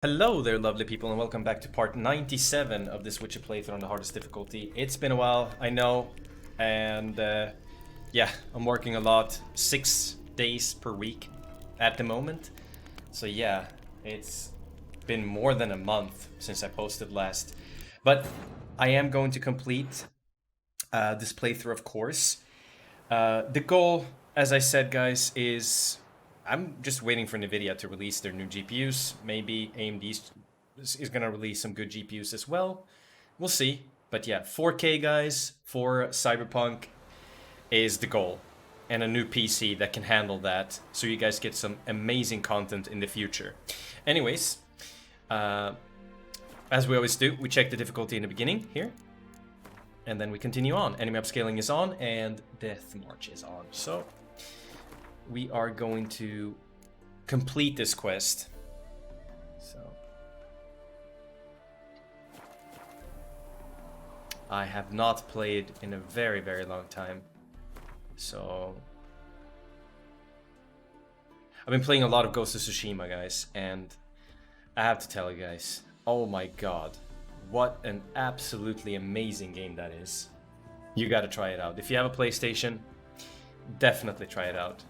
Hello there, lovely people, and welcome back to part 97 of this Witcher playthrough on the hardest difficulty. It's been a while, I know, and yeah, I'm working a lot, 6 days per week at the moment. So yeah, it's been more than a month since I posted last. But I am going to complete this playthrough, of course. The goal, as I said, guys, is I'm just waiting for NVIDIA to release their new GPUs. Maybe AMD is going to release some good GPUs as well. We'll see. But yeah, 4K, guys, for Cyberpunk is the goal. And a new PC that can handle that, so you guys get some amazing content in the future. Anyways, as we always do, we check the difficulty in the beginning here. And then we continue on. Enemy upscaling is on, and Death March is on. So we are going to complete this quest. So I have not played in a very, very long time. So I've been playing a lot of Ghost of Tsushima, guys, and I have to tell you guys, oh my god, what an absolutely amazing game that is. You gotta try it out. If you have a PlayStation, definitely try it out.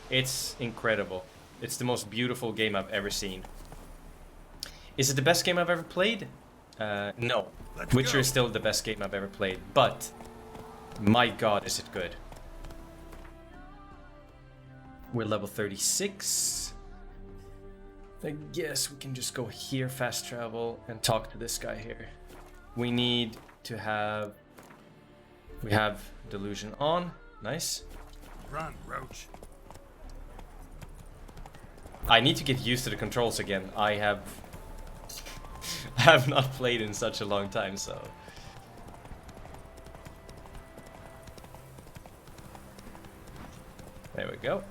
It's incredible. It's the most beautiful game I've ever seen. Is it the best game I've ever played? No. Witcher is still the best game I've ever played, but my god, is it good. We're level 36. I guess we can just go here, fast travel, and talk to this guy here. We need to have... We have Delusion on. Nice. Run, Roach. I need to get used to the controls again. I have not played in such a long time, so... There we go.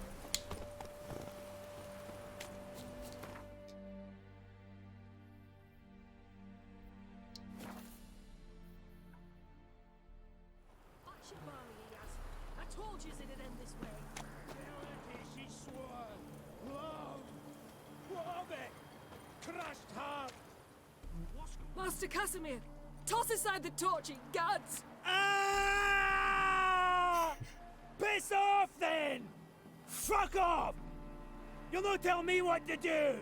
Master Casimir, toss aside the torch, it gads! Ah! Piss off then! Fuck off! You'll not tell me what to do!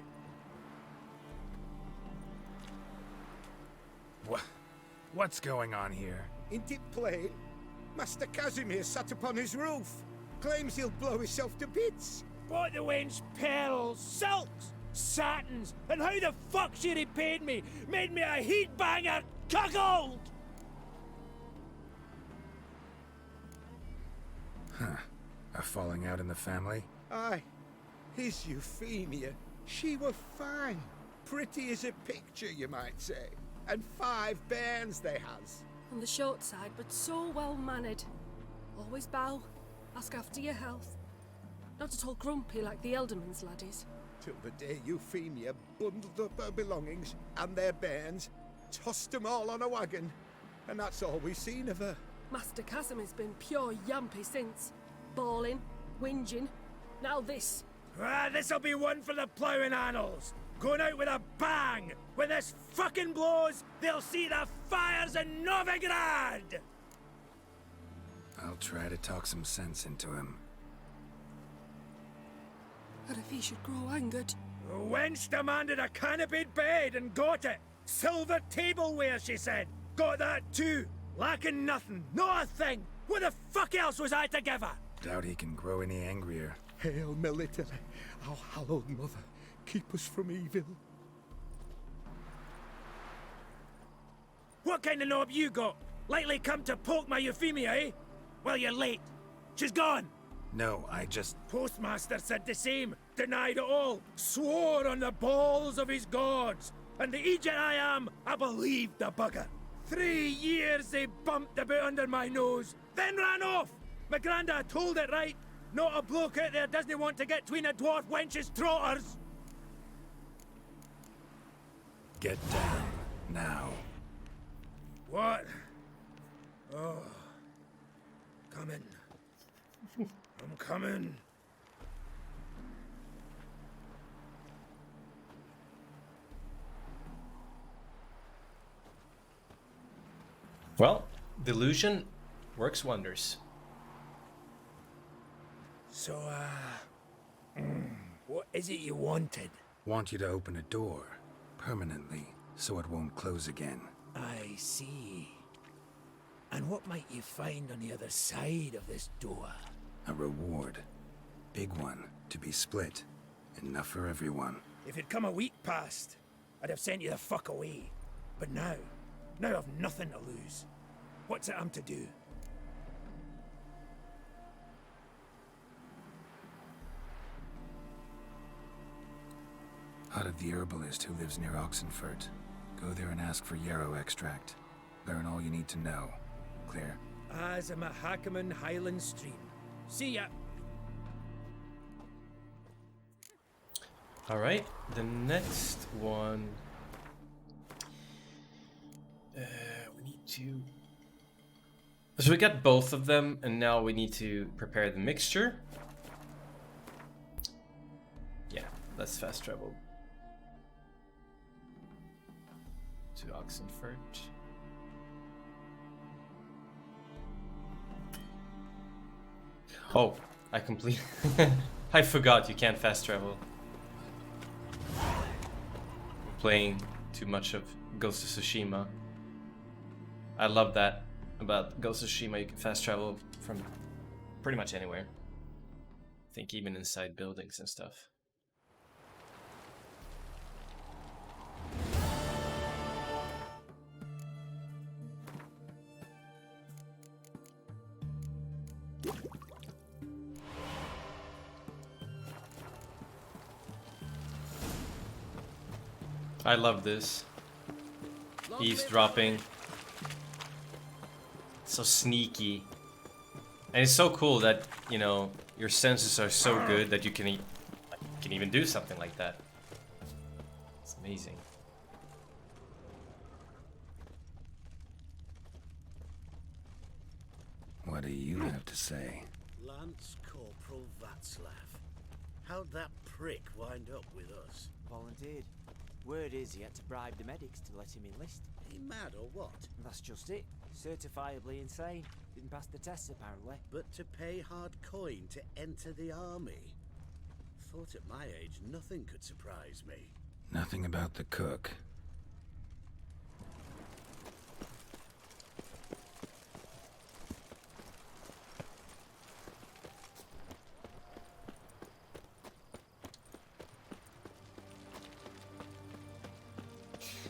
What's going on here? Ain't it plain? Master Casimir sat upon his roof. Claims he'll blow himself to bits. Bought the wench pearls, silks, satins, and how the fuck she repaid me? Made me a heat banger cuckold! Huh. A falling out in the family? Aye. His Euphemia. She were fine. Pretty as a picture, you might say. And 5 bairns they has. On the short side, but so well mannered. Always bow, ask after your health. Not at all grumpy like the Elderman's laddies. Till the day Euphemia bundled up her belongings and their bairns, tossed them all on a wagon, and that's all we've seen of her. Master Casimir's been pure yampy since. Bawling, whinging, now this. Ah, this'll be one for the ploughing annals! Going out with a bang! When this fucking blows, they'll see the fires in Novigrad! I'll try to talk some sense into him. But if he should grow angered... The wench demanded a canopied bed and got it. Silver tableware, she said. Got that too. Lacking nothing. Not a thing. What the fuck else was I to give her? Doubt he can grow any angrier. Hail Melitele, our hallowed mother, keep us from evil. What kind of knob you got? Likely come to poke my Euphemia, eh? Well, you're late. She's gone. No, I just... Postmaster said the same. Denied it all. Swore on the balls of his gods. And the Egypt I am, I believed the bugger. 3 years they bumped about under my nose, then ran off. My granda told it right. Not a bloke out there doesn't want to get between a dwarf wench's trotters. Get down. Now. What? Oh. Coming. I'm coming. Well, delusion works wonders. So, what is it you wanted? Want you to open a door permanently so it won't close again. I see. And what might you find on the other side of this door? A reward. Big one, to be split. Enough for everyone. If it'd come a week past, I'd have sent you the fuck away. But now I've nothing to lose. What's it I'm to do? Hut of the herbalist who lives near Oxenfurt. Go there and ask for yarrow extract. Learn all you need to know. Clear? As a Mahakaman Highland Stream. See ya! Alright, the next one... we need to... So we got both of them, and now we need to prepare the mixture. Yeah, let's fast travel to Oxenfurt. Oh, I completely... I forgot you can't fast travel. Playing too much of Ghost of Tsushima. I love that about Ghost of Tsushima. You can fast travel from pretty much anywhere. I think even inside buildings and stuff. I love this. Eavesdropping. So sneaky. And it's so cool that, you know, your senses are so good that you can even do something like that. It's amazing. What do you have to say? Lance Corporal Václav. How'd that prick wind up with us? Volunteered. Word is he had to bribe the medics to let him enlist. He mad or what? That's just it. Certifiably insane. Didn't pass the tests apparently. But to pay hard coin to enter the army? Thought at my age nothing could surprise me. Nothing about the cook.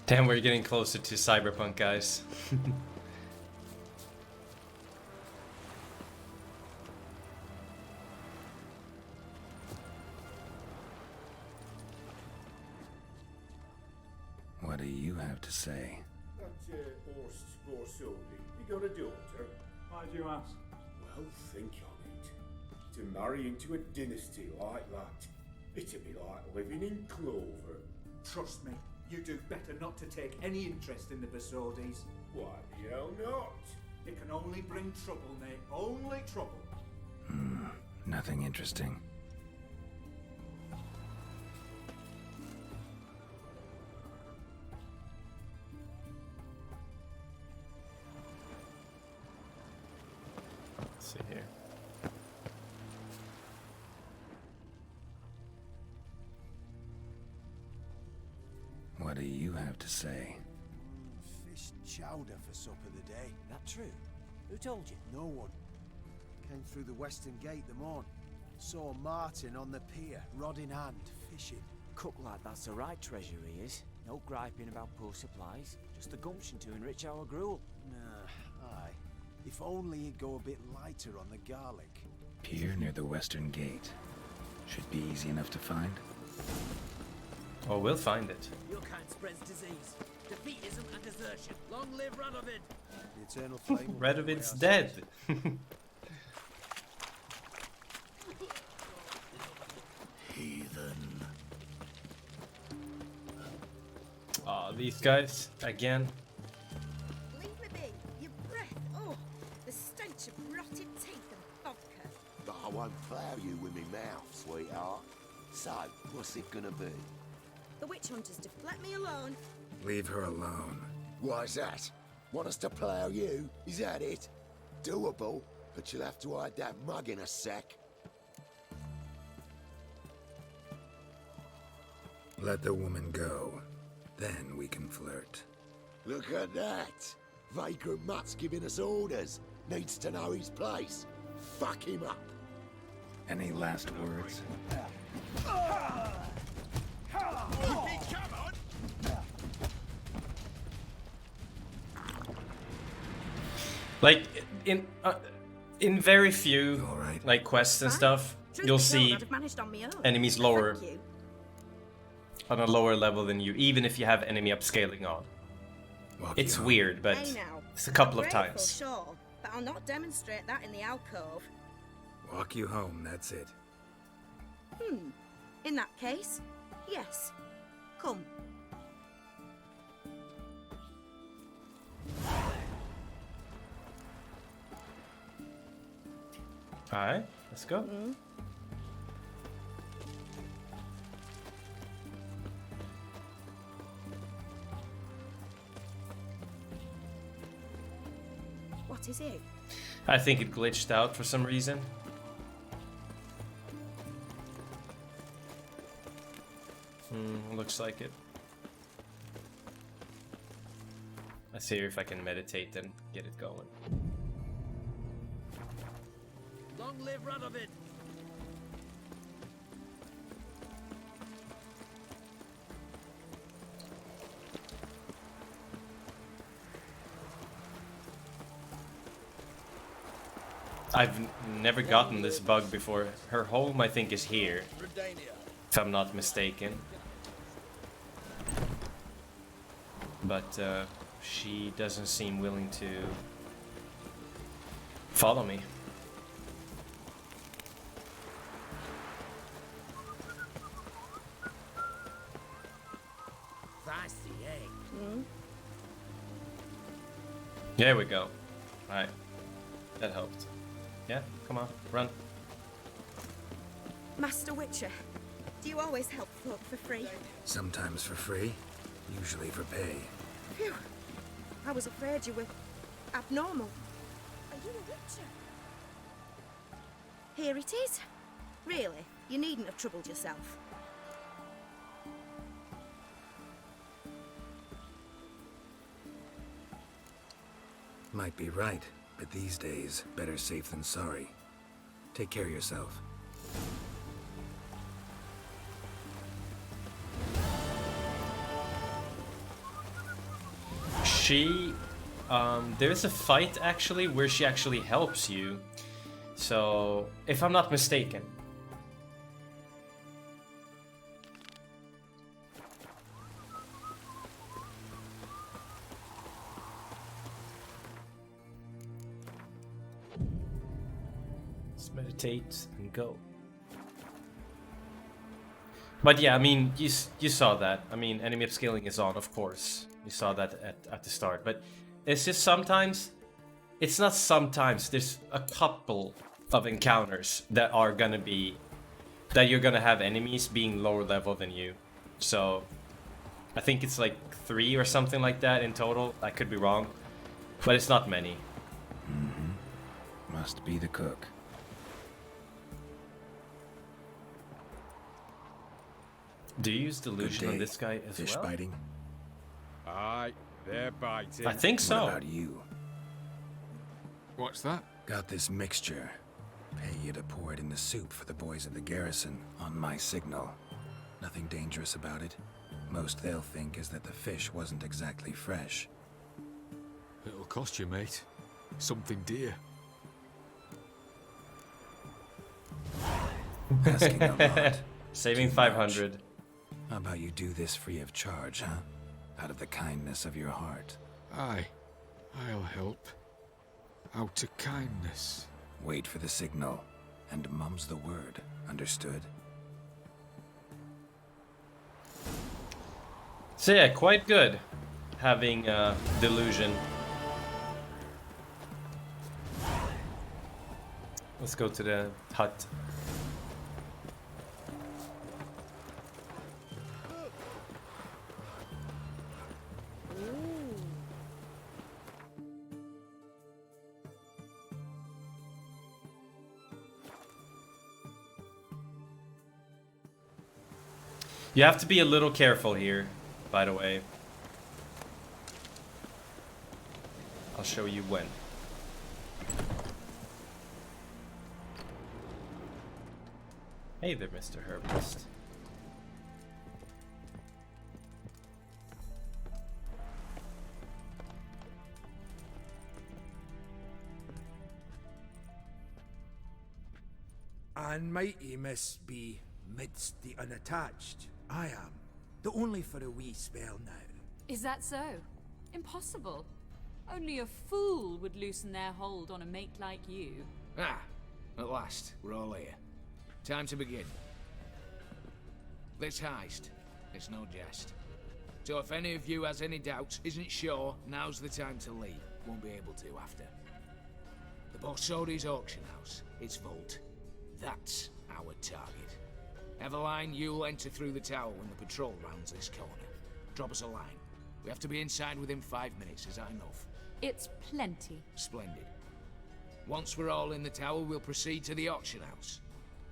Damn, we're getting closer to Cyberpunk, guys. What do you have to say? That Borsodi, you got a daughter? Why do you ask? Well, think on it. To marry into a dynasty like that, it'd be like living in clover. Trust me, you do better not to take any interest in the Borsodis. Why the hell not? It can only bring trouble, mate. Only trouble. Nothing interesting. Let's see here. What do you have to say? Fish chowder for supper the day. That true? Who told you? No one. Came through the western gate the morn. Saw Martin on the pier, rod in hand, fishing. Cook like that's the right treasure he is. No griping about poor supplies. Just the gumption to enrich our gruel. Nah, aye. If only he'd go a bit lighter on the garlic. Pier near the western gate. Should be easy enough to find. Oh, we'll find it. Your kind spreads disease, defeatism and desertion. Long live Radovid! The eternal flame. Radovid's dead. Heathen. Aw, these guys again. Leave me be. Your breath. Oh, the stench of rotted teeth and vodka. I won't plough you with me mouth, sweetheart. So, what's it gonna be? The witch hunters let me alone. Leave her alone. Why's that? Want us to plough you? Is that it? Doable, but you'll have to hide that mug in a sec. Let the woman go. Then we can flirt. Look at that! Vagrant Mutt's giving us orders. Needs to know his place. Fuck him up. Any last words? Like in very few like quests and stuff, you'll see enemies lower on a lower level than you, even if you have enemy upscaling on. It's weird, but it's a couple of times. Sure, but I'll not demonstrate that in the alcove. Walk you home, that's it. In that case, yes. Come. Alright, let's go. What is it? I think it glitched out for some reason. Looks like it. Let's see if I can meditate and get it going. Long live Radovid! I've never gotten this bug before. Her home, I think, is here, if I'm not mistaken. But she doesn't seem willing to follow me. There we go. Alright. That helped. Yeah, come on, run. Master Witcher, do you always help folk for free? Sometimes for free, usually for pay. Phew. I was afraid you were abnormal. Are you a witcher? Here it is. Really, you needn't have troubled yourself. Might be right, but these days, better safe than sorry. Take care of yourself. She, there's a fight actually where she actually helps you. So, if I'm not mistaken. Let's meditate and go. But yeah, I mean, you saw that. I mean, enemy upscaling is on, of course. You saw that at the start. But it's just sometimes, it's not sometimes, there's a couple of encounters that are gonna be, that you're gonna have enemies being lower level than you. So, I think it's like 3 or something like that in total. I could be wrong. But it's not many. Must be the cook. Do you use delusion on this guy as Fish well? biting? Aye, they're biting. I think so. What about you? What's that? Got this mixture. Pay you to pour it in the soup for the boys at the garrison, on my signal. Nothing dangerous about it. Most they'll think is that the fish wasn't exactly fresh. It'll cost you, mate. Something dear. Asking a lot. Saving Too 500. much. How about you do this free of charge, huh? Out of the kindness of your heart. Aye, I'll help. Out of kindness. Wait for the signal, and mum's the word. Understood? So yeah, quite good having delusion. Let's go to the hut. You have to be a little careful here, by the way. I'll show you when. Hey there, Mr. Herbalist. And mighty must be midst the unattached. I am, though only for a wee spell now. Is that so? Impossible. Only a fool would loosen their hold on a mate like you. Ah, at last, we're all here. Time to begin. This heist, it's no jest. So if any of you has any doubts, isn't sure, now's the time to leave. Won't be able to after. The Borsodi's auction house, its vault. That's our target. Eveline, you'll enter through the tower when the patrol rounds this corner. Drop us a line. We have to be inside within 5 minutes, is that enough? It's plenty. Splendid. Once we're all in the tower, we'll proceed to the auction house.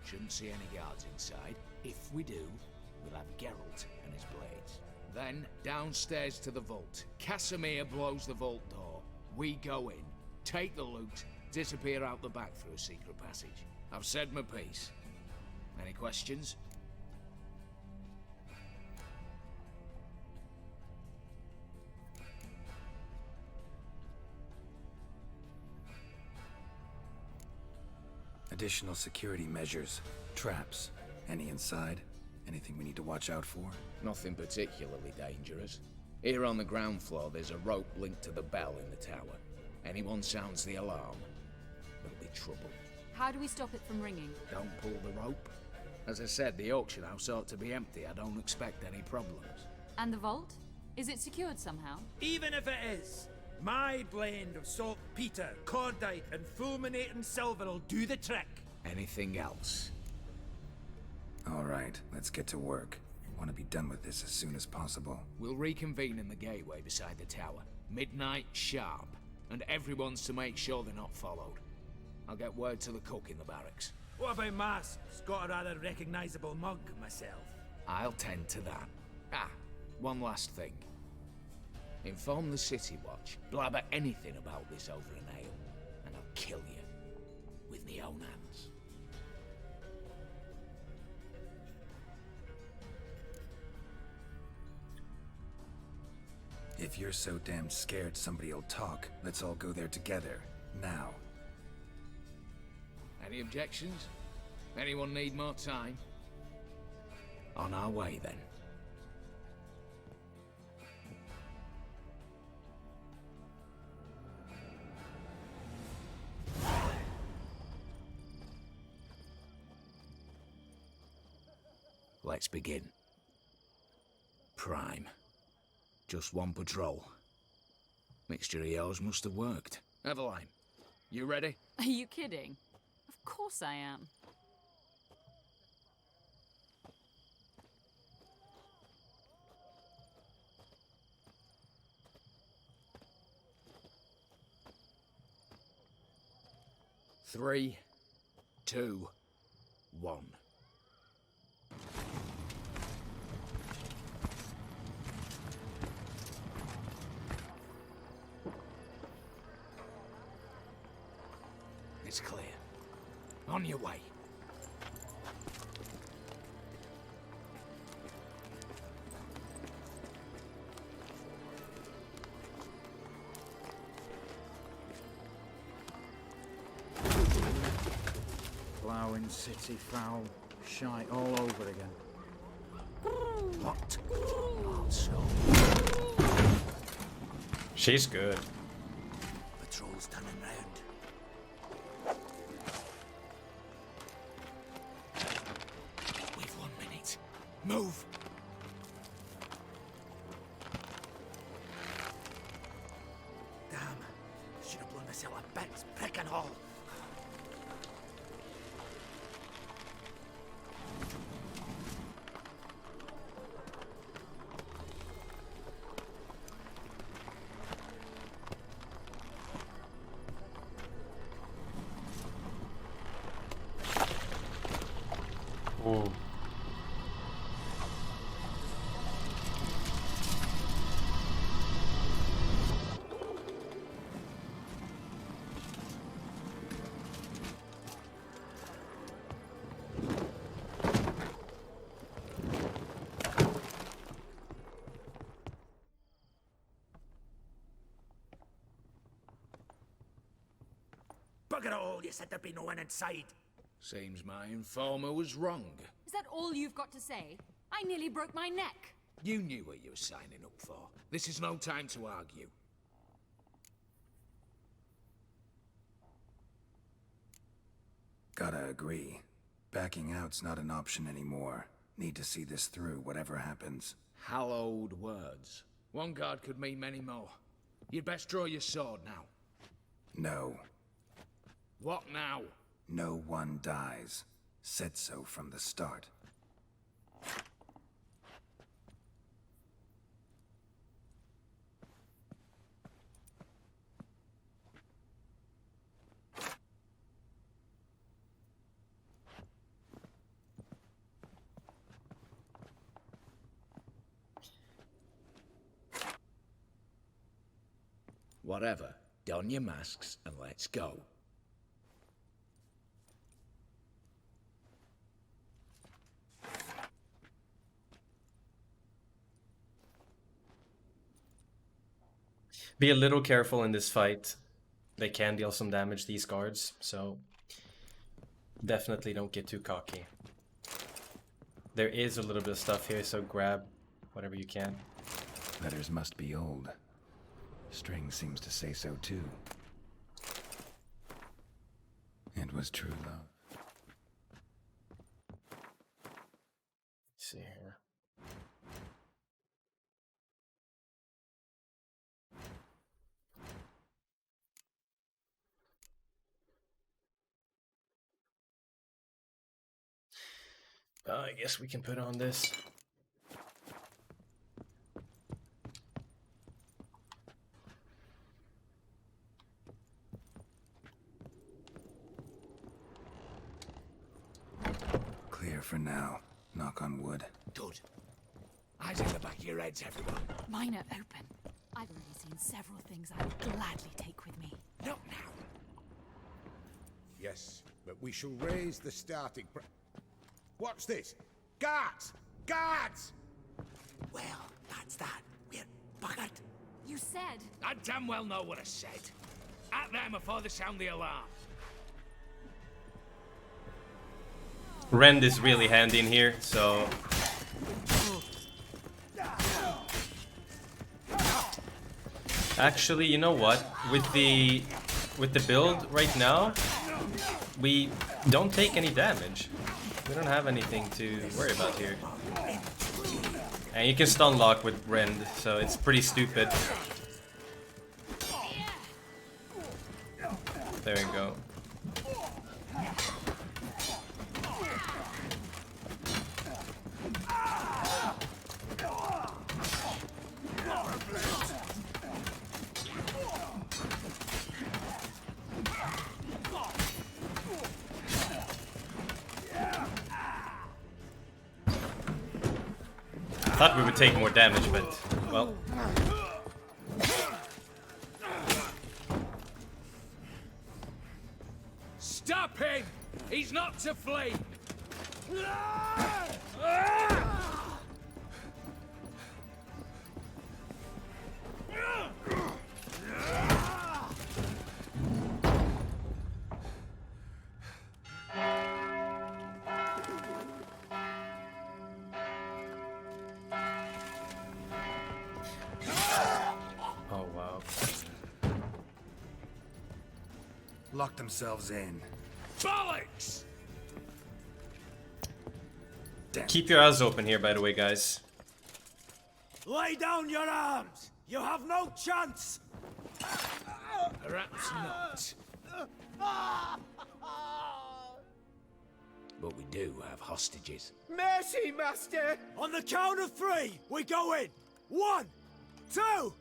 Shouldn't see any guards inside. If we do, we'll have Geralt and his blades. Then, downstairs to the vault. Casimir blows the vault door. We go in, take the loot, disappear out the back through a secret passage. I've said my piece. Any questions? Additional security measures. Traps. Any inside? Anything we need to watch out for? Nothing particularly dangerous. Here on the ground floor, there's a rope linked to the bell in the tower. Anyone sounds the alarm, there'll be trouble. How do we stop it from ringing? Don't pull the rope. As I said, the auction house ought to be empty. I don't expect any problems. And the vault? Is it secured somehow? Even if it is, my blend of saltpeter, cordite, and fulminating silver will do the trick. Anything else? All right, let's get to work. Want to be done with this as soon as possible. We'll reconvene in the gateway beside the tower. Midnight sharp. And everyone's to make sure they're not followed. I'll get word to the cook in the barracks. What about masks? Got a rather recognizable mug myself. I'll tend to that. Ah, one last thing. Inform the City Watch. Blabber anything about this over an ale, and I'll kill you. With me own hands. If you're so damn scared somebody'll talk, let's all go there together. Now. Any objections? Anyone need more time? On our way, then. Let's begin. Prime. Just one patrol. Mixture of yours must have worked. Eveline, you ready? Are you kidding? Of course I am. Three, 2, 1. It's clear. On your way. Ploughing city foul. Shite all over again. What? Also. She's good. Patrol's turning round. We've 1 minute. Move! Damn. Should have blown myself a bits, prick and all. Ooh. Bugger it all, you said there'd be no one inside. Seems my informer was wrong. Is that all you've got to say? I nearly broke my neck. You knew what you were signing up for. This is no time to argue. Gotta agree. Backing out's not an option anymore. Need to see this through, whatever happens. Hallowed words. One guard could mean many more. You'd best draw your sword now. No. What now? No one dies. Said so from the start. Whatever. Don your masks and let's go. Be a little careful in this fight. They can deal some damage, these guards, so definitely don't get too cocky. There is a little bit of stuff here, so grab whatever you can. Letters must be old. String seems to say so too. It was true love. Let's see here. I guess we can put on this. Clear for now. Knock on wood. Good. Eyes in the back of your heads, everyone. Mine are open. I've already seen several things I'd gladly take with me. Not now. Yes, but we shall raise the starting Watch this! Guards! Guards! Well, that's that. We're buggered. You said... I damn well know what I said. At them before they sound the alarm. Rend is really handy in here, so... Actually, you know what? With the build right now, we don't take any damage. We don't have anything to worry about here. And you can stun lock with Rend, so it's pretty stupid. There we go. I thought we would take more damage, but, well. Stop him! He's not to flee! Oh, wow. Lock themselves in. Bollocks! Damn. Keep your eyes open here, by the way, guys. Lay down your arms! You have no chance! Perhaps not. But we do have hostages. Mercy, Master! On the count of three, we go in! 1, 2...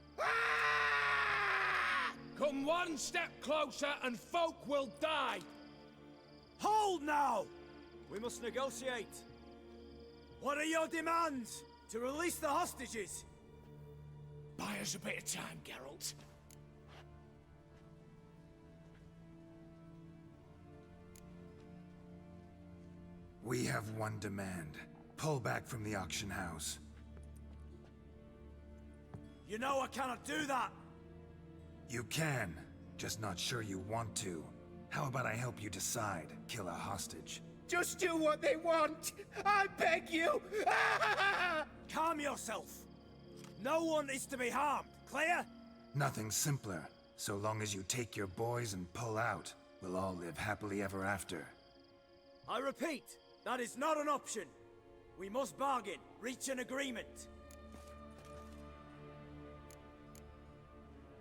Come one step closer and folk will die! Hold now! We must negotiate. What are your demands? To release the hostages? Buy us a bit of time, Geralt. We have one demand. Pull back from the auction house. You know I cannot do that! You can, just not sure you want to. How about I help you decide? Kill a hostage. Just do what they want! I beg you! Calm yourself. No one is to be harmed, clear? Nothing simpler. So long as you take your boys and pull out, we'll all live happily ever after. I repeat, that is not an option. We must bargain, reach an agreement.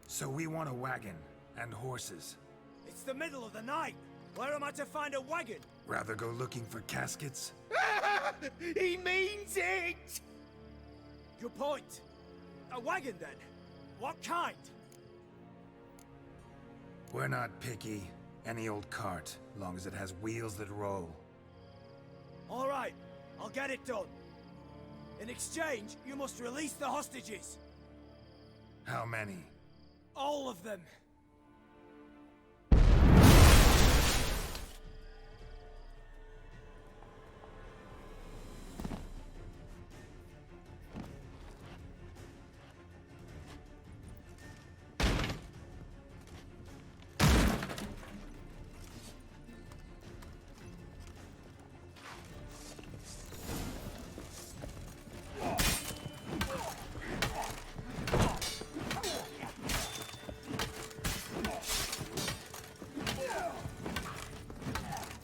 So we want a wagon and horses. It's the middle of the night. Where am I to find a wagon? Rather go looking for caskets? He means it! Good point. A wagon then? What kind? We're not picky. Any old cart, long as it has wheels that roll. All right, I'll get it done. In exchange, you must release the hostages. How many? All of them.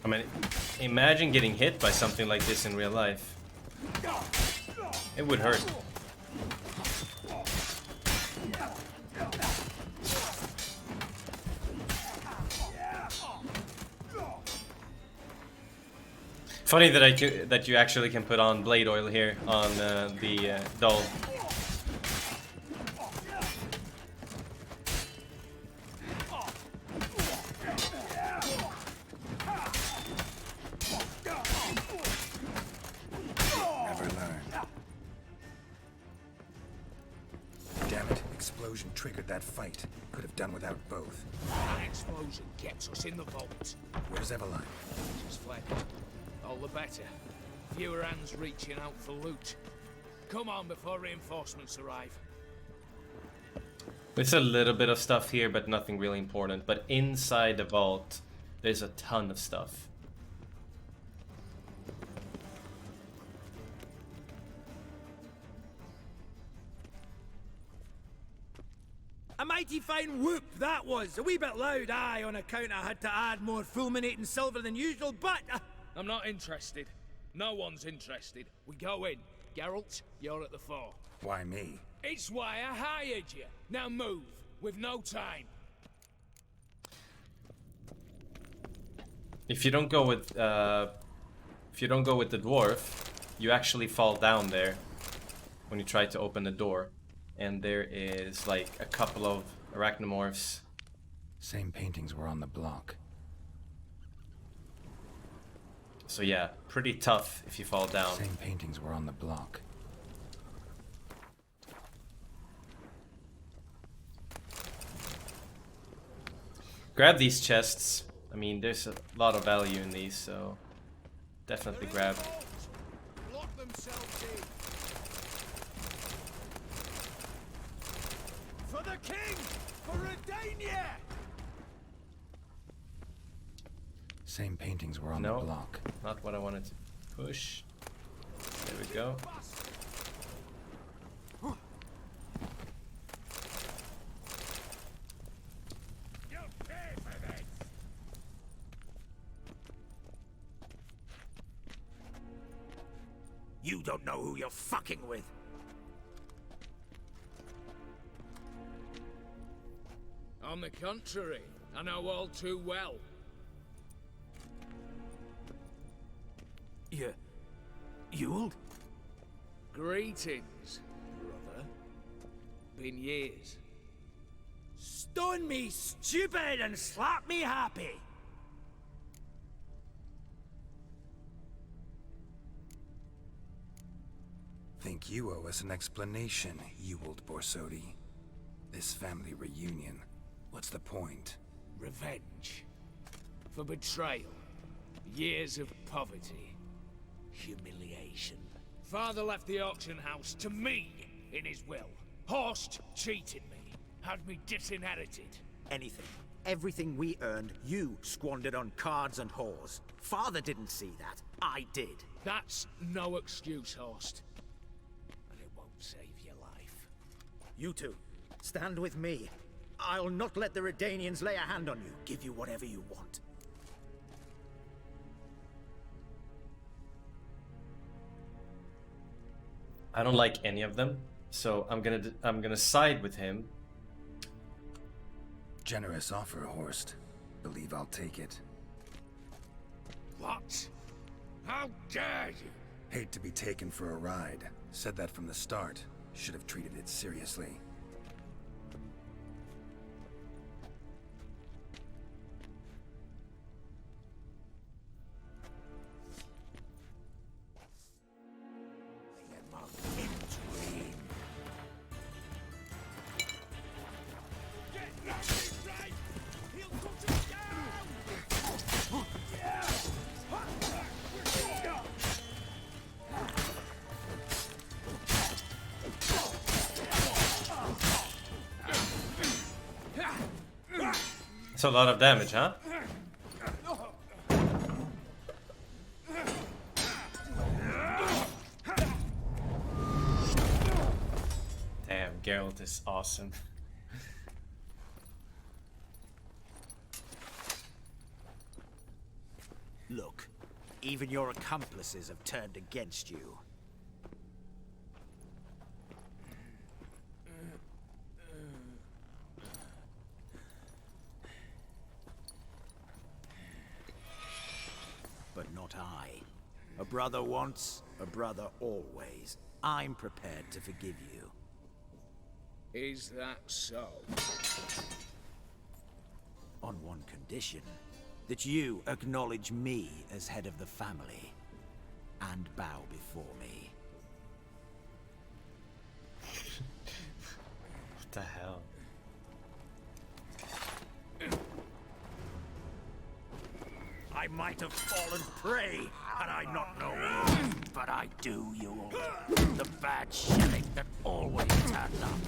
I mean, imagine getting hit by something like this in real life. It would hurt. Funny that you actually can put on blade oil here on the doll. Triggered that fight. Could have done without both. That explosion gets us in the vault. Where's Eveline? She's fled. All the better. Fewer hands reaching out for loot. Come on before reinforcements arrive. There's a little bit of stuff here, but nothing really important. But inside the vault, there's a ton of stuff. A mighty fine whoop that was. A wee bit loud, aye, on account I had to add more fulminating silver than usual, but... I'm not interested. No one's interested. We go in. Geralt, you're at the fore. Why me? It's why I hired you. Now move. We've no time. If you don't go with the dwarf, you actually fall down there when you try to open the door. And there is like a couple of arachnomorphs. Same paintings were on the block. So yeah, pretty tough if you fall down. Same paintings were on the block. Grab these chests. I mean, there's a lot of value in these, so definitely grab. Lock themselves in. For the king! For Redania! Same paintings were on the block. Not what I wanted to push. There we go. You don't know who you're fucking with. On the contrary, I know all too well. You'll? Greetings, brother. Been years. Stone me stupid and slap me happy. Think you owe us an explanation, Ewald Borsodi. This family reunion, what's the point? Revenge. For betrayal. Years of poverty. Humiliation. Father left the auction house to me in his will. Horst cheated me. Had me disinherited. Anything. Everything we earned, you squandered on cards and whores. Father didn't see that. I did. That's no excuse, Horst. And it won't save your life. You two, stand with me. I'll not let the Redanians lay a hand on you. Give you whatever you want. I don't like any of them, so I'm gonna side with him. Generous offer, Horst. Believe I'll take it. What? How dare you? Hate to be taken for a ride. Said that from the start. Should have treated it seriously. That's a lot of damage, huh? Damn, Geralt is awesome. Look, even your accomplices have turned against you. But not I. A brother once, a brother always. I'm prepared to forgive you. Is that so? On one condition. That you acknowledge me as head of the family. And bow before me. What the hell? I might have fallen prey had I not known. But I do, you all. The bad sheriff that always turned up.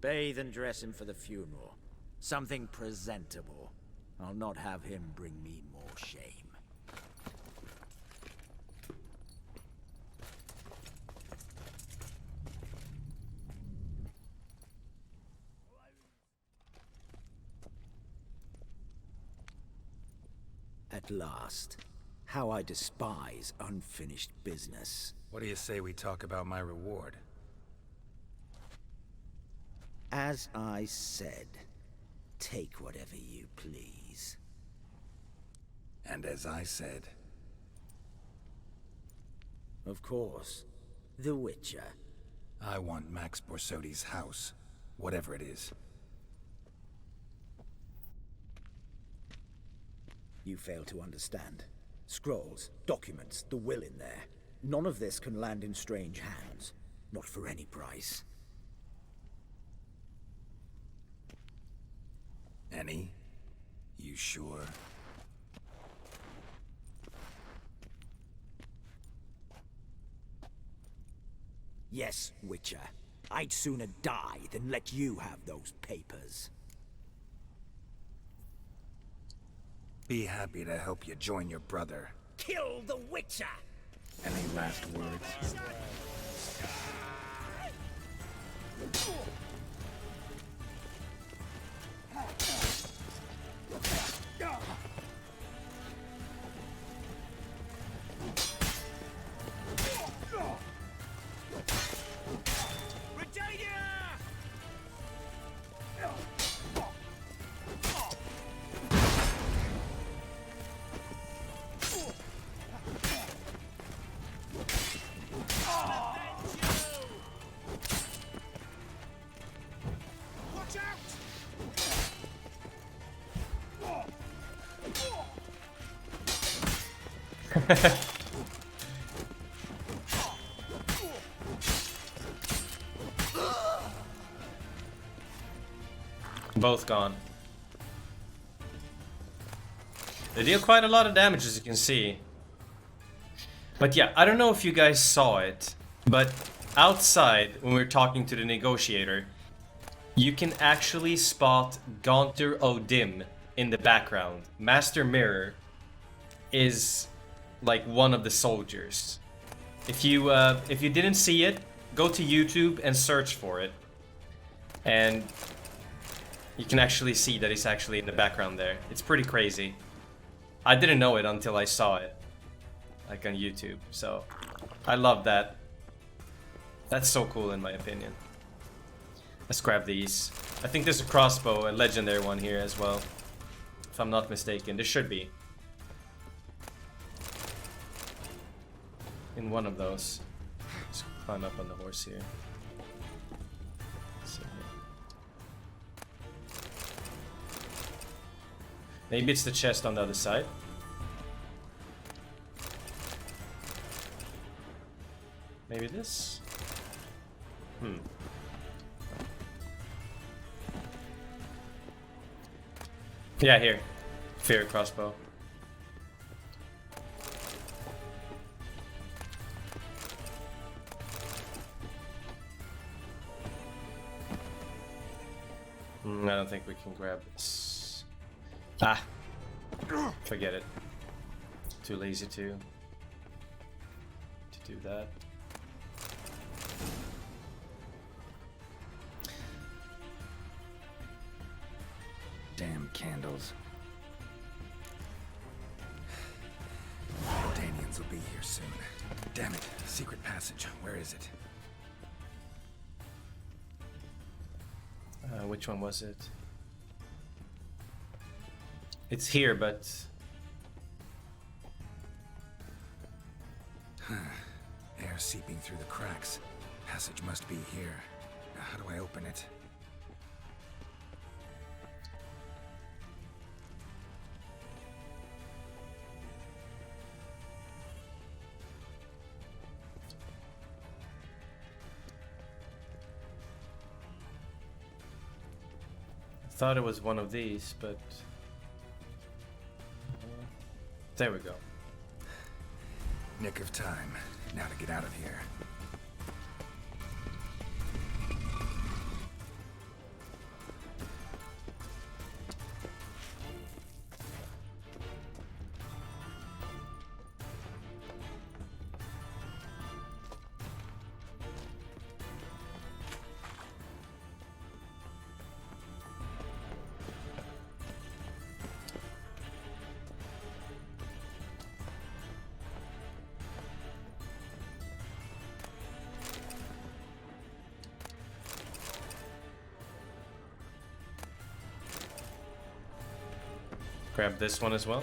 Bathe and dress him for the funeral. Something presentable. I'll not have him bring me more shame. At last. How I despise unfinished business. What do you say we talk about my reward? As I said, take whatever you please. And as I said... Of course. The Witcher. I want Max Borsodi's house. Whatever it is. You fail to understand. Scrolls, documents, the will in there. None of this can land in strange hands. Not for any price. Any? You sure? Yes, Witcher. I'd sooner die than let you have those papers. Be happy to help you join your brother. Kill the Witcher! Any last words? Both gone. They deal quite a lot of damage, as you can see. But yeah, I don't know if you guys saw it, but outside, when we were talking to the negotiator, you can actually spot Gaunter O'Dim in the background. Master Mirror is like one of the soldiers. If you didn't see it, go to YouTube and search for it, and you can actually see that he's actually in the background there. It's pretty crazy. I didn't know it until I saw it, like on YouTube. So I love that. That's so cool in my opinion. Let's grab these. I think there's a crossbow, a legendary one here as well, if I'm not mistaken. There should be. In one of those. Let's climb up on the horse here. Let's see here. Maybe it's the chest on the other side. Maybe this? Yeah, here. Fear crossbow. I don't think we can grab this. Ah! Forget it. Too lazy to do that. Damn candles. Danians will be here soon. Damn it. Secret passage. Where is it? Which one was it? It's here, but... Air seeping through the cracks. Passage must be here. Now, how do I open it? Thought it was one of these, but there we go. Nick of time. Now to get out of here. Grab this one as well.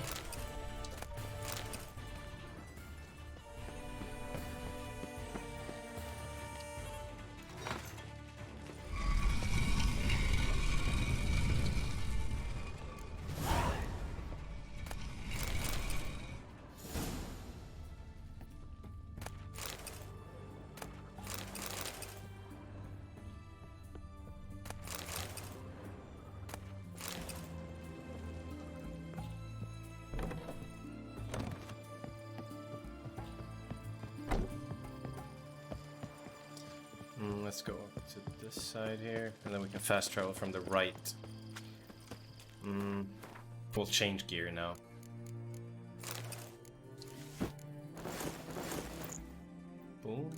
Let's go up to this side here, and then we can fast travel from the right. We'll change gear now. Boom.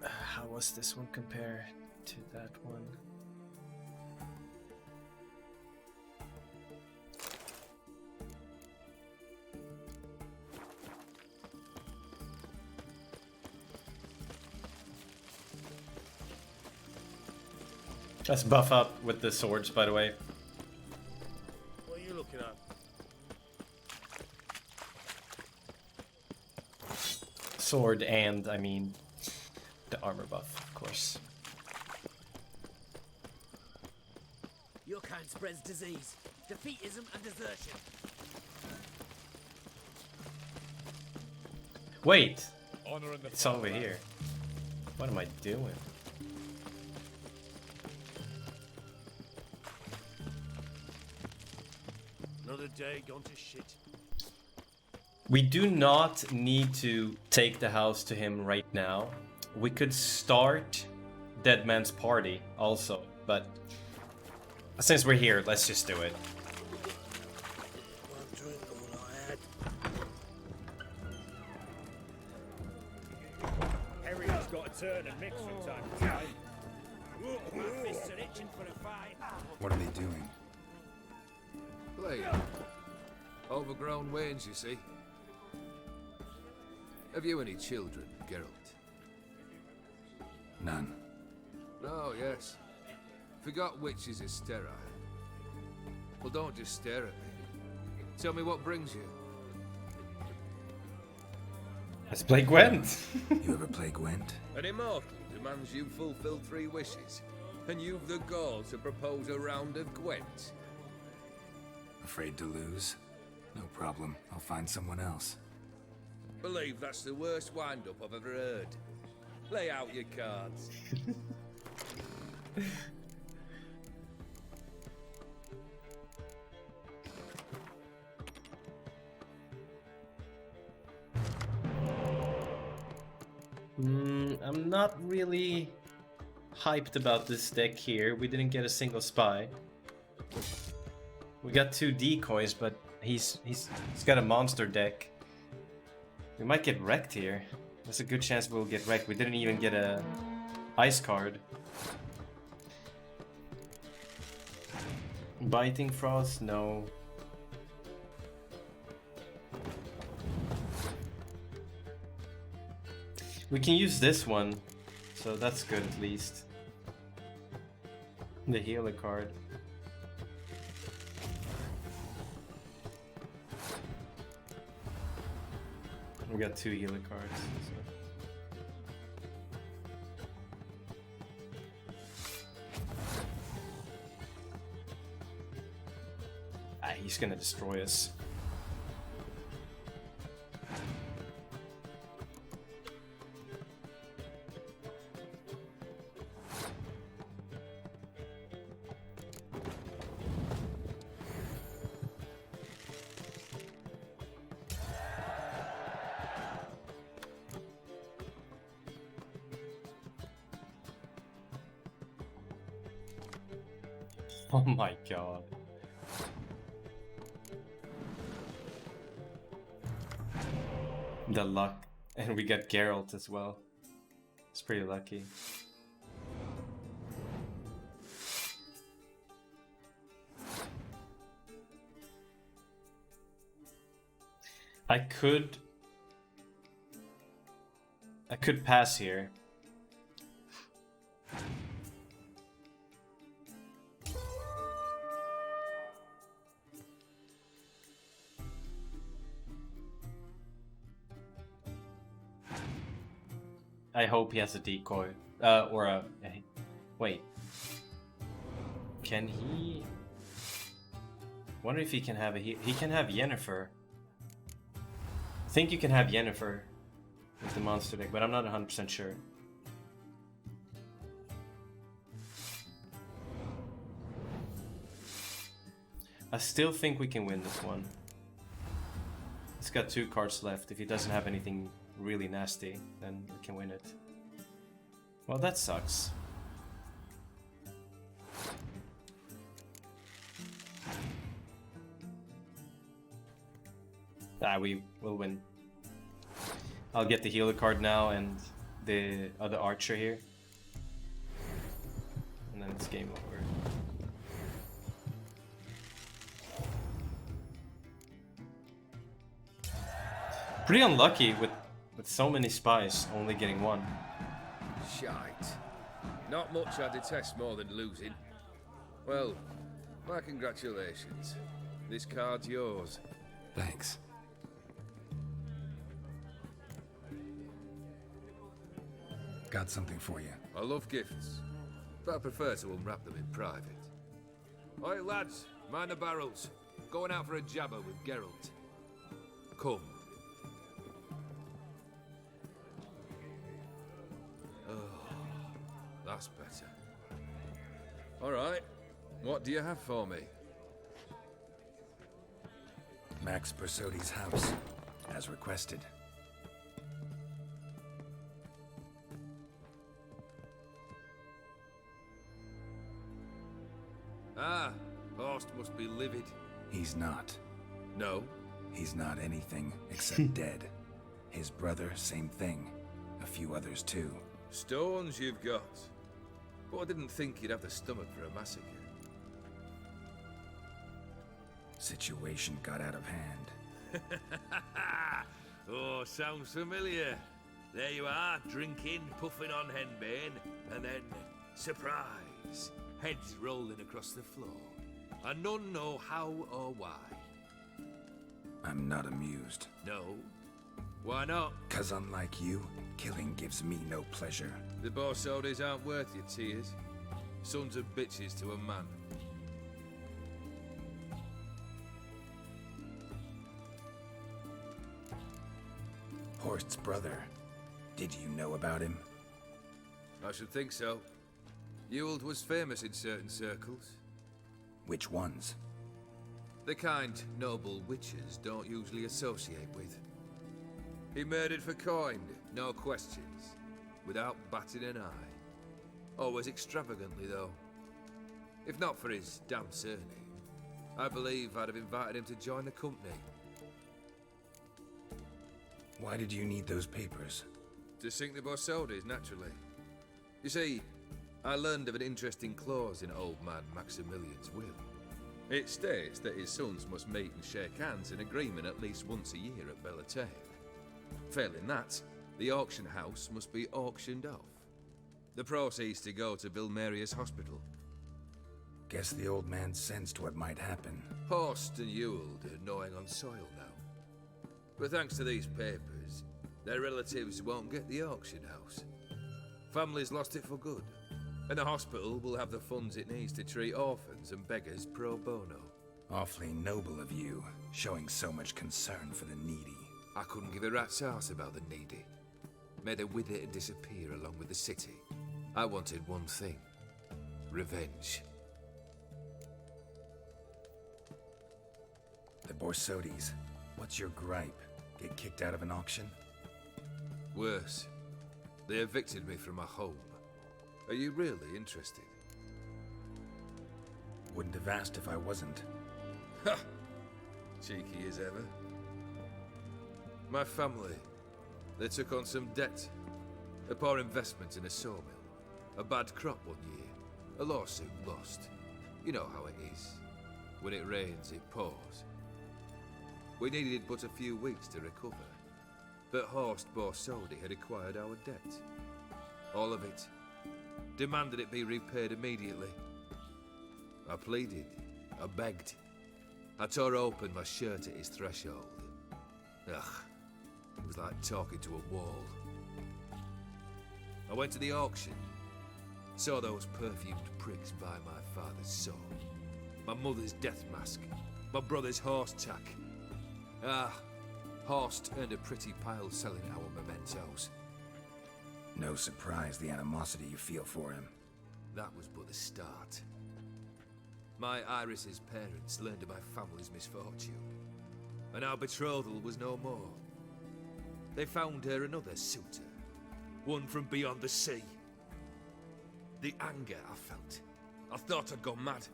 How was this one compare to that one? Let's buff up with the swords, by the way. What are you looking at? Sword and, I mean, the armor buff, of course. Your kind spreads disease. defeatism and desertion. Wait! Honor in the It's over here. What am I doing? Another day gone to shit. We do not need to take the house to him right now. We could start Dead Man's Party also, but since we're here, let's just do it. Harry's got to turn and mix from time to time. My fists are itching for a fight. What are they doing? Playing. Overgrown wains, you see. Have you any children, Geralt? None. Oh, yes. Forgot witches is sterile. Well, don't just stare at me. Tell me what brings you. Let's play Gwent. You ever play Gwent? An immortal demands you fulfill 3 wishes, and you've the gall to propose a round of Gwent. Afraid to lose? No problem. I'll find someone else. Believe that's the worst wind-up I've ever heard. Lay out your cards. I'm not really hyped about this deck here. We didn't get a single spy. We got 2 decoys, but he's got a monster deck. We might get wrecked here. There's a good chance we'll get wrecked. We didn't even get a ice card. Biting Frost? No. We can use this one, so that's good at least. The healer card. We got 2 healer cards. So. He's gonna destroy us. Oh my god. The luck. And we got Geralt as well. It's pretty lucky. I could pass here. I hope he has a decoy. Or a... Wait. Can he... Wonder if he can have a... He can have Yennefer. I think you can have Yennefer with the monster deck, but I'm not 100% sure. I still think we can win this one. It's got 2 cards left. If he doesn't have anything really nasty, then we can win it. Well, that sucks. We will win. I'll get the healer card now and the other archer here. And then it's game over. Pretty unlucky with so many spies, only getting 1. Shite. Not much I detest more than losing. Well, my congratulations. This card's yours. Thanks. Got something for you. I love gifts, but I prefer to unwrap them in private. Alright lads, Mind the barrels. Going out for a jabber with Geralt. Come. Oh, that's better. All right. What do you have for me? Max Borsodi's house, as requested. Ah, Horst must be livid. He's not. No? He's not anything except dead. His brother, same thing. A few others too. Stones you've got. But I didn't think you'd have the stomach for a massacre. Situation got out of hand. Oh, sounds familiar. There you are, drinking, puffing on henbane, and then, surprise, heads rolling across the floor. And none know how or why. I'm not amused. No? Why not? 'Cause unlike you, killing gives me no pleasure. The Borsodis aren't worth your tears. Sons of bitches to a man. Horst's brother. Did you know about him? I should think so. Ewald was famous in certain circles. Which ones? The kind noble witches don't usually associate with. He murdered for coin, no questions, without batting an eye. Always extravagantly, though. If not for his damn surname, I believe I'd have invited him to join the company. Why did you need those papers? To sink the Borsodis, naturally. You see, I learned of an interesting clause in old man Maximilian's will. It states that his sons must meet and shake hands in agreement at least once a year at Bellatane. Failing that, the auction house must be auctioned off. The proceeds to go to Vilmeria's hospital. Guess the old man sensed what might happen. Horst and Ewald are gnawing on soil now. But thanks to these papers, their relatives won't get the auction house. Families lost it for good, and the hospital will have the funds it needs to treat orphans and beggars pro bono. Awfully noble of you, showing so much concern for the needy. I couldn't give a rat's ass about the needy. May they wither and disappear along with the city. I wanted one thing. Revenge. The Borsodis. What's your gripe? Get kicked out of an auction? Worse. They evicted me from my home. Are you really interested? Wouldn't have asked if I wasn't. Ha! Cheeky as ever. My family, they took on some debt. A poor investment in a sawmill. A bad crop one year. A lawsuit lost. You know how it is. When it rains, it pours. We needed but a few weeks to recover. But Horst Borsodi had acquired our debt. All of it. Demanded it be repaid immediately. I pleaded. I begged. I tore open my shirt at his threshold. Ugh. It was like talking to a wall. I went to the auction. Saw those perfumed pricks buy my father's soul. My mother's death mask. My brother's horse tack. Ah, Horst earned a pretty pile selling our mementos. No surprise the animosity you feel for him. That was but the start. My Iris's parents learned of my family's misfortune, and our betrothal was no more. They found her another suitor, one from beyond the sea. The anger I felt, I thought I'd gone mad.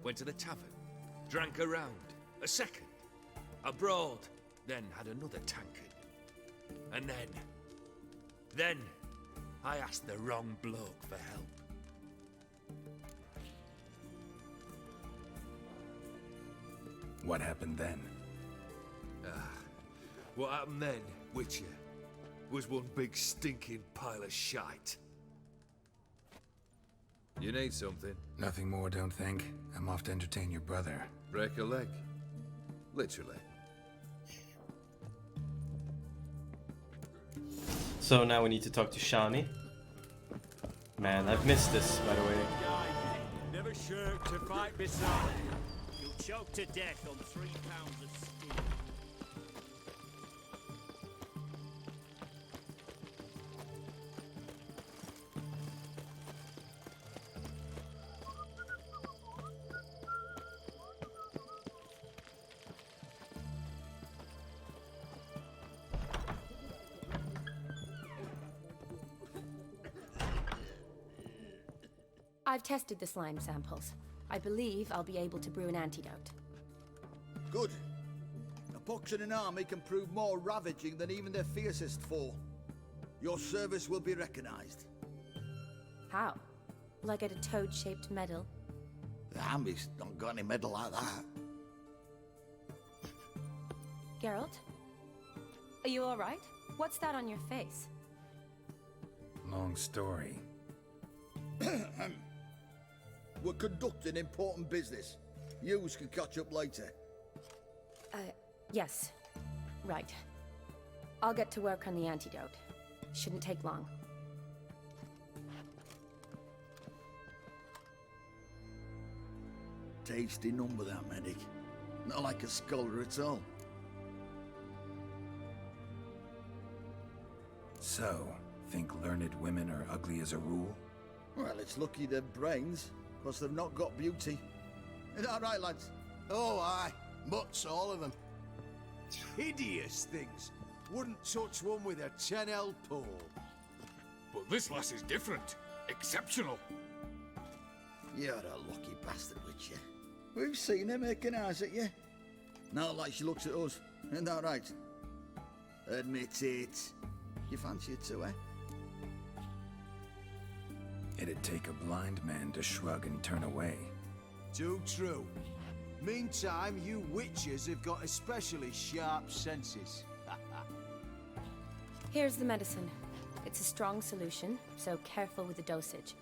Went to the tavern, drank a round, a second, abroad, then had another tankard. And then I asked the wrong bloke for help. What happened then? What happened then, Witcher, was one big stinking pile of shite. You need something? Nothing more, don't think. I'm off to entertain your brother. Break a leg? Literally. So now we need to talk to Shani. Man, I've missed this, by the way. Never shirk to fight beside. choked to death on 3 pounds of stew. I've tested the slime samples. I believe I'll be able to brew an antidote. Good. A pox in an army can prove more ravaging than even their fiercest foe. Your service will be recognized. How? Will I get a toad-shaped medal? The army's not got any medal like that. Geralt? Are you alright? What's that on your face? Long story. We're conducting important business. Yous can catch up later. Yes. Right. I'll get to work on the antidote. Shouldn't take long. Tasty number, that medic. Not like a scholar at all. So, think learned women are ugly as a rule? Well, it's lucky they're brains, because they've not got beauty. Is that right, lads? Oh, aye. Mutts, all of them. Hideous things. Wouldn't touch one with a 10L pole. But this lass is different. Exceptional. You're a lucky bastard, Witcher. We've seen her making eyes at you. Not like she looks at us. Isn't that right? Admit it. You fancy it too, eh? It'd take a blind man to shrug and turn away. Too true. Meantime, you witches have got especially sharp senses. Here's the medicine. It's a strong solution, so careful with the dosage.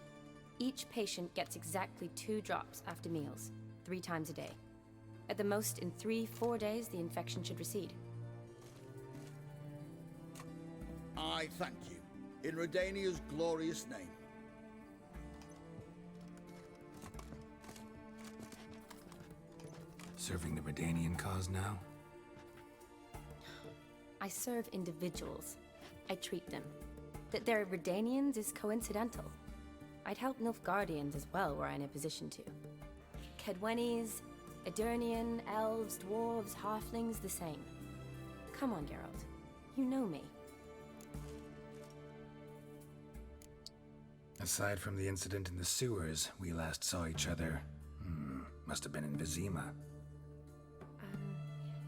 Each patient gets exactly 2 drops after meals, 3 times a day. At the most, in 3-4 days, the infection should recede. I thank you. In Redania's glorious name. Serving the Redanian cause now? I serve individuals. I treat them. That they're Redanians is coincidental. I'd help Nilfgaardians as well were I in a position to. Kedwenis, Edirnian, elves, dwarves, halflings, the same. Come on, Geralt. You know me. Aside from the incident in the sewers, we last saw each other. Must have been in Vizima.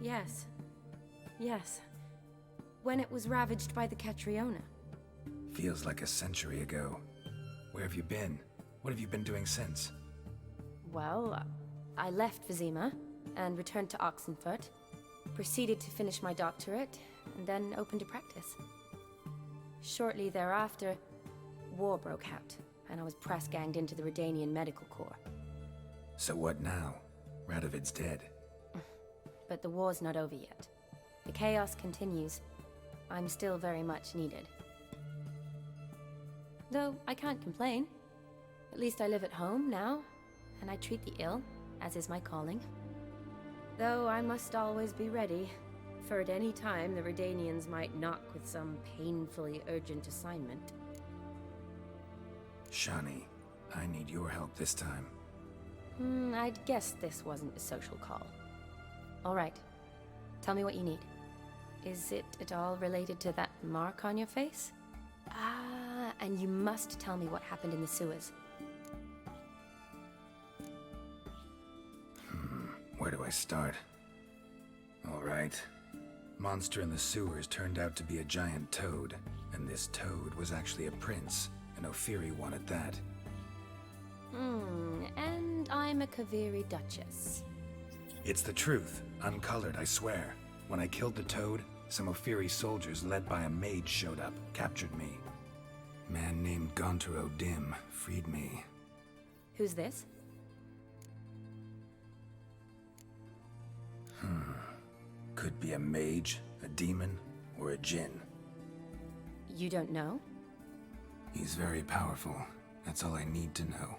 Yes. Yes. When it was ravaged by the Catriona. Feels like a century ago. Where have you been? What have you been doing since? Well, I left Vizima and returned to Oxenfurt, proceeded to finish my doctorate, and then opened a practice. Shortly thereafter, war broke out, and I was press-ganged into the Redanian Medical Corps. So what now? Radovid's dead. But the war's not over yet. The chaos continues. I'm still very much needed. Though I can't complain. At least I live at home now, and I treat the ill, as is my calling. Though I must always be ready, for at any time the Redanians might knock with some painfully urgent assignment. Shani, I need your help this time. I'd guess this wasn't a social call. All right. Tell me what you need. Is it at all related to that mark on your face? Ah, and you must tell me what happened in the sewers. Where do I start? All right. Monster in the sewers turned out to be a giant toad, and this toad was actually a prince, and Ophiri wanted that. And I'm a Kaviri Duchess. It's the truth. Uncolored, I swear. When I killed the toad, some Ophiri soldiers led by a mage showed up, captured me. Man named Gontaro Dim freed me. Who's this? Could be a mage, a demon, or a djinn. You don't know? He's very powerful. That's all I need to know.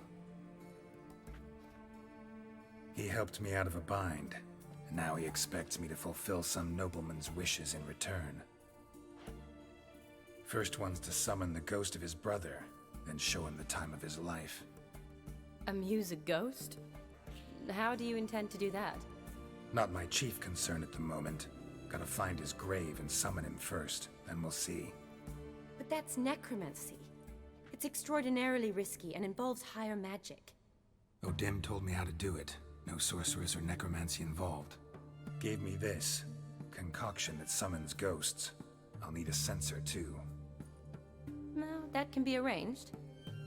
He helped me out of a bind, and now he expects me to fulfill some nobleman's wishes in return. First one's to summon the ghost of his brother, then show him the time of his life. Amuse a ghost? How do you intend to do that? Not my chief concern at the moment. Gotta find his grave and summon him first, then we'll see. But that's necromancy. It's extraordinarily risky and involves higher magic. Odim told me how to do it. No sorceress or necromancy involved. Gave me this concoction that summons ghosts. I'll need a censer too. Well, that can be arranged.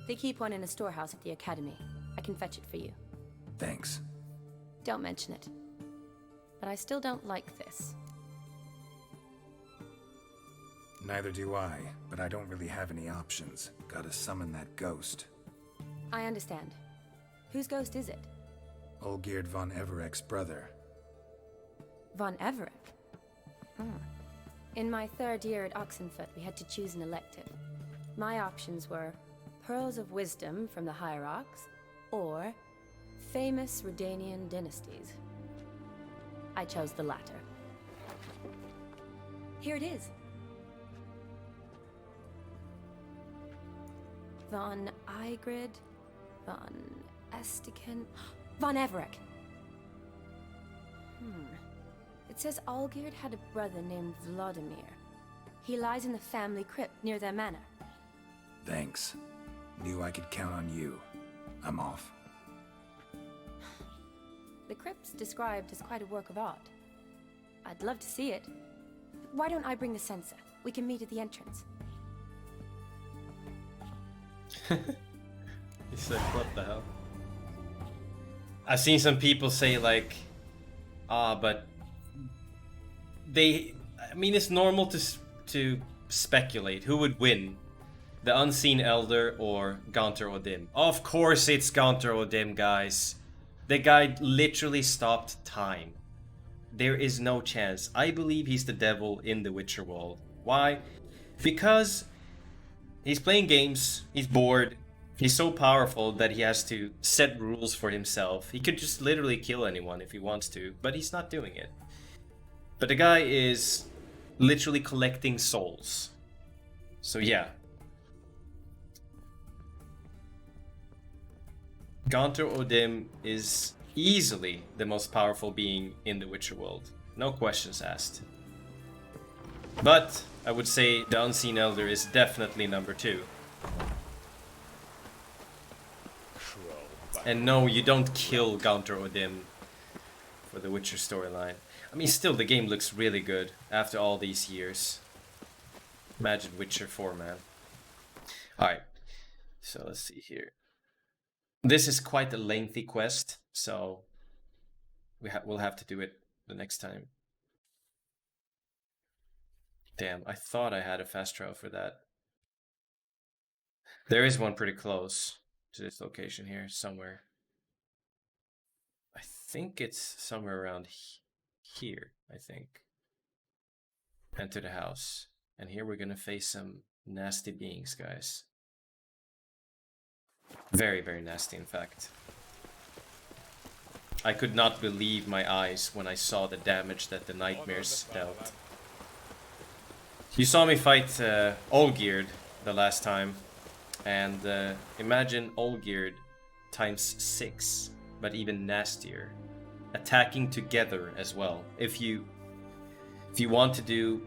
They keep one in a storehouse at the academy. I can fetch it for you. Thanks. Don't mention it. But I still don't like this. Neither do I, but I don't really have any options. Gotta summon that ghost. I understand. Whose ghost is it? Olgierd von Everek's brother. Von Everek? In my 3rd year at Oxenfoot, we had to choose an elective. My options were Pearls of Wisdom from the Hierarchs, or Famous Redanian Dynasties. I chose the latter. Here it is. Von Igrid, Von Estiken, Von Everek. It says Olgierd had a brother named Vladimir. He lies in the family crypt near their manor. Thanks. Knew I could count on you. I'm off. The crypt's described as quite a work of art. I'd love to see it. Why don't I bring the censer? We can meet at the entrance. He said, what the hell? I've seen some people say like, but they, I mean, it's normal to speculate who would win, the Unseen Elder or Gaunter Odim. Of course it's Gaunter Odim, guys. The guy literally stopped time. There is no chance. I believe he's the devil in the Witcher world. Why? Because he's playing games, he's bored, he's so powerful that he has to set rules for himself. He could just literally kill anyone if he wants to, but he's not doing it. But the guy is literally collecting souls. So yeah. Gaunter Odim is easily the most powerful being in the Witcher world. No questions asked. But I would say the Unseen Elder is definitely number 2. And no, you don't kill Gaunter Odim for the Witcher storyline. I mean, still, the game looks really good after all these years. Imagine Witcher 4, man. Alright, so let's see here. This is quite a lengthy quest, so we'll have to do it the next time. Damn, I thought I had a fast travel for that. There is one pretty close to this location here, somewhere. I think it's somewhere around here, I think. Enter the house. And here we're gonna face some nasty beings, guys. Very, very nasty, in fact. I could not believe my eyes when I saw the damage that the nightmares dealt. You saw me fight Olgierd the last time, and imagine Olgierd times 6, but even nastier, attacking together as well. If you want to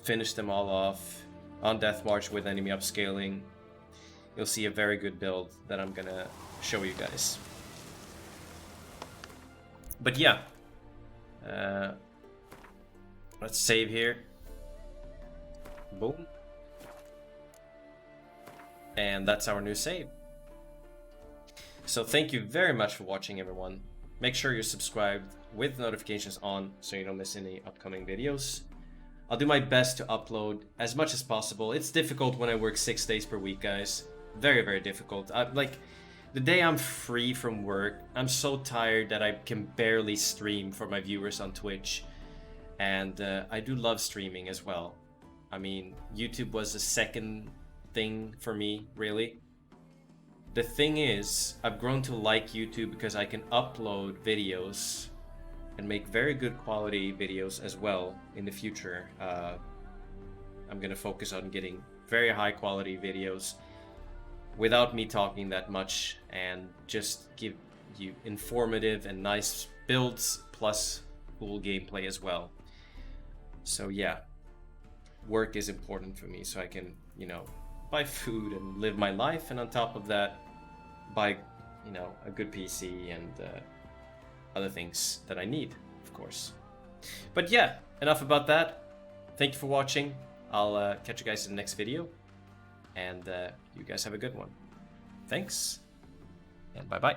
finish them all off on Death March with enemy upscaling, you'll see a very good build that I'm gonna show you guys. But yeah, let's save here. Boom. And that's our new save. So thank you very much for watching, everyone. Make sure you're subscribed with notifications on so you don't miss any upcoming videos. I'll do my best to upload as much as possible. It's difficult when I work 6 days per week, guys. Very, very difficult. Like, the day I'm free from work, I'm so tired that I can barely stream for my viewers on Twitch. And I do love streaming as well. I mean, YouTube was the second thing for me, really. the thing is, I've grown to like YouTube because I can upload videos and make very good quality videos as well in the future. I'm gonna focus on getting very high quality videos without me talking that much and just give you informative and nice builds plus cool gameplay as well. So yeah, work is important for me so I can, you know, buy food and live my life, and on top of that buy, you know, a good PC and other things that I need, of course. But yeah, enough about that. Thank you for watching. I'll catch you guys in the next video, and you guys have a good one. Thanks, and bye bye.